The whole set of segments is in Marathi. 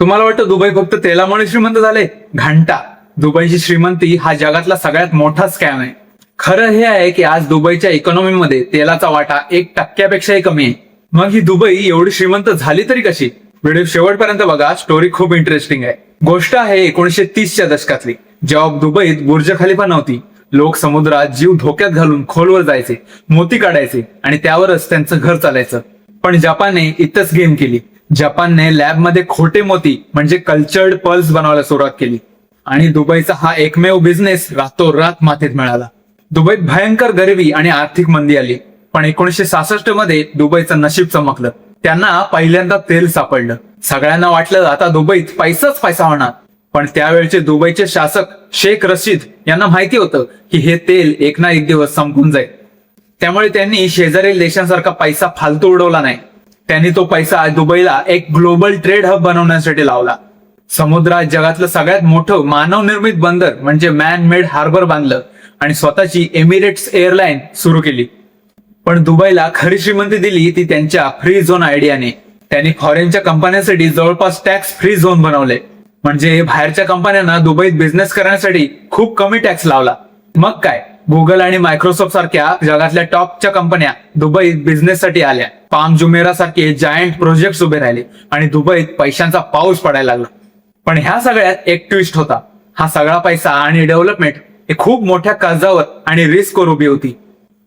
तुम्हाला वाटतं दुबई फक्त तेलामुळे श्रीमंत झाले? घंटा. दुबईची श्रीमंती हा जगातला सगळ्यात मोठा स्कॅम आहे. खरं हे आहे की आज दुबईच्या इकॉनॉमीमध्ये तेलाचा वाटा 1% कमी आहे. मग ही दुबई एवढी श्रीमंत झाली तरी कशी? व्हिडिओ शेवटपर्यंत बघा, स्टोरी खूप इंटरेस्टिंग आहे. गोष्ट आहे 1930च्या दशकातली, जेव्हा दुबईत बुर्ज खलिफा नव्हती. लोक समुद्रात जीव धोक्यात घालून खोलवर जायचे, मोती काढायचे आणि त्यावरच त्यांचं घर चालायचं. पण जपानने इथंच गेम केली. जपानने लॅबमध्ये खोटे मोती म्हणजे कल्चर्ड पर्ल्स बनवायला सुरुवात केली आणि दुबईचा हा एकमेव बिझनेस रातोरात मातीत मिळाला. दुबईत भयंकर गरिबी आणि आर्थिक मंदी आली. पण 1966 मध्ये दुबईचं नशीब चमकलं. त्यांना पहिल्यांदा तेल सापडलं. सगळ्यांना वाटलं आता दुबईत पैसाच पैसा होणार. पण त्यावेळचे दुबईचे शासक शेख रशीद यांना माहिती होतं की हे तेल एक ना एक दिवस संपून जाईल. त्यामुळे त्यांनी शेजारील देशांसारखा पैसा फालतू उडवला नाही. त्यांनी तो पैसा दुबईला एक ग्लोबल ट्रेड हब बनवण्यासाठी लावला. समुद्रात जगातलं सगळ्यात मोठं मानवनिर्मित बंदर म्हणजे मॅन मेड हार्बर बांधलं आणि स्वतःची एमिरेट्स एअरलाईन सुरू केली. पण दुबईला खरी श्रीमंती दिली ती त्यांच्या फ्री झोन आयडियाने. त्यांनी फॉरेनच्या कंपन्यांसाठी जवळपास टॅक्स फ्री झोन बनवले. म्हणजे बाहेरच्या कंपन्यांना दुबईत बिझनेस करण्यासाठी खूप कमी टॅक्स लावला. मग काय, गुगल आणि मायक्रोसॉफ्ट सारख्या जगातल्या टॉपच्या कंपन्या दुबईत बिझनेससाठी आल्या. पाम जुमेरा सारखे जायंट प्रोजेक्ट उभे राहिले आणि दुबईत पैशांचा पाऊस पडायला लागला. पण ह्या सगळ्यात एक ट्विस्ट होता. हा सगळा पैसा आणि डेव्हलपमेंट हे खूप मोठ्या कर्जावर आणि रिस्कवर उभी होती.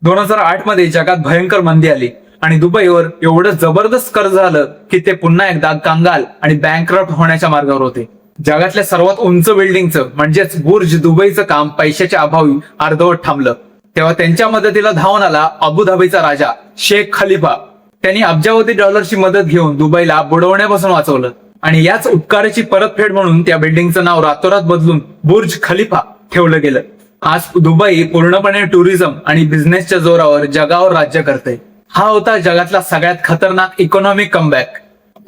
2008 मध्ये जगात भयंकर मंदी आली आणि दुबईवर एवढं जबरदस्त कर्ज झालं की ते पुन्हा एकदा कंगाल आणि बँकरप्ट होण्याच्या मार्गावर होते. जगातल्या सर्वात उंच बिल्डिंगचं म्हणजेच बुर्ज दुबईचं काम पैशाच्या अभावी अर्धवट थांबलं. तेव्हा त्यांच्या मदतीला धावून आला अबुधाबीचा राजा शेख खलिफा. त्यांनी अब्जावधी डॉलरची मदत घेऊन दुबईला बुडवण्यापासून वाचवलं आणि याच उपकाराची परतफेड म्हणून त्या बिल्डिंगचं नाव रातोरात बदलून बुर्ज खलिफा ठेवलं गेलं. आज दुबई पूर्णपणे टुरिझम आणि बिझनेसच्या जोरावर जगावर राज्य करते. हा होता जगातला सगळ्यात खतरनाक इकॉनॉमिक कमबॅक.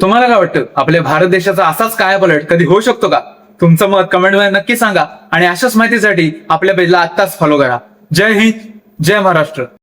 तुम्हाला काय वाटतं, आपल्या भारत देशाचा असाच कायापालट कधी होऊ शकतो का? तुमचं मत कमेंटमध्ये नक्की सांगा आणि अशाच माहितीसाठी आपल्या पेजला आत्ताच फॉलो करा. जय हिंद, जय महाराष्ट्र.